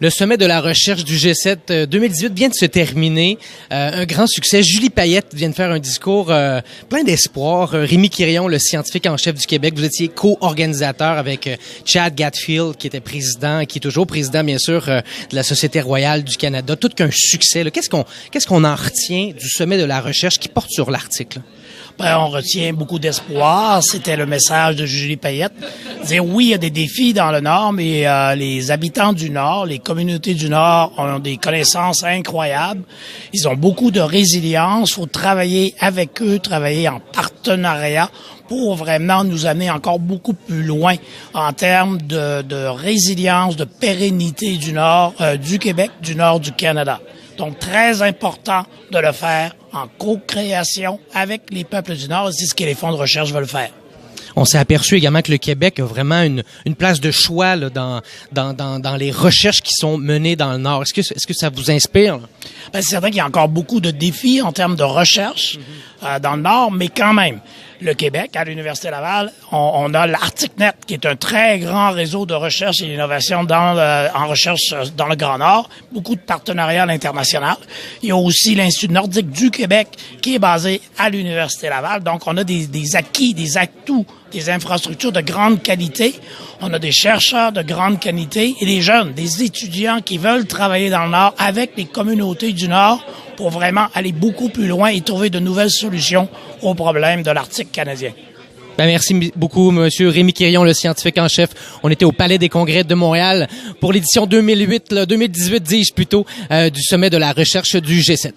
Le sommet de la recherche du G7 2018 vient de se terminer. Un grand succès. Julie Payette vient de faire un discours plein d'espoir. Rémi Quirion, le scientifique en chef du Québec, vous étiez co-organisateur avec Chad Gatfield, qui était président, qui est toujours président, bien sûr, de la Société royale du Canada. Tout qu'un succès. Qu'est-ce qu'on en retient du sommet de la recherche qui porte sur l'Arctique? On retient beaucoup d'espoir. C'était le message de Julie Payette. Dire oui, il y a des défis dans le Nord, mais les habitants du Nord, les communautés du Nord ont des connaissances incroyables. Ils ont beaucoup de résilience. Il faut travailler avec eux, travailler en partenariat pour vraiment nous amener encore beaucoup plus loin en termes de résilience, de pérennité du Nord du Québec, du Nord du Canada. Donc, très important de le faire en co-création avec les peuples du Nord. C'est ce que les fonds de recherche veulent faire. On s'est aperçu également que le Québec a vraiment une place de choix là, dans les recherches qui sont menées dans le Nord. Est-ce que ça vous inspire? C'est certain qu'il y a encore beaucoup de défis en termes de recherche dans le Nord, mais quand même, le Québec, à l'Université Laval, on a l'ArcticNet, qui est un très grand réseau de recherche et d'innovation en recherche dans le Grand Nord. Beaucoup de partenariats à l'international. Il y a aussi l'Institut nordique du Québec, qui est basé à l'Université Laval. Donc, on a des acquis, des atouts, des infrastructures de grande qualité. On a des chercheurs de grande qualité et des jeunes, des étudiants qui veulent travailler dans le Nord avec les communautés du Nord pour vraiment aller beaucoup plus loin et trouver de nouvelles solutions aux problèmes de l'Arctique canadien. Merci beaucoup, Monsieur Rémi Quirion, le scientifique en chef. On était au Palais des Congrès de Montréal pour l'édition 2018, dis-je plutôt, du sommet de la recherche du G7.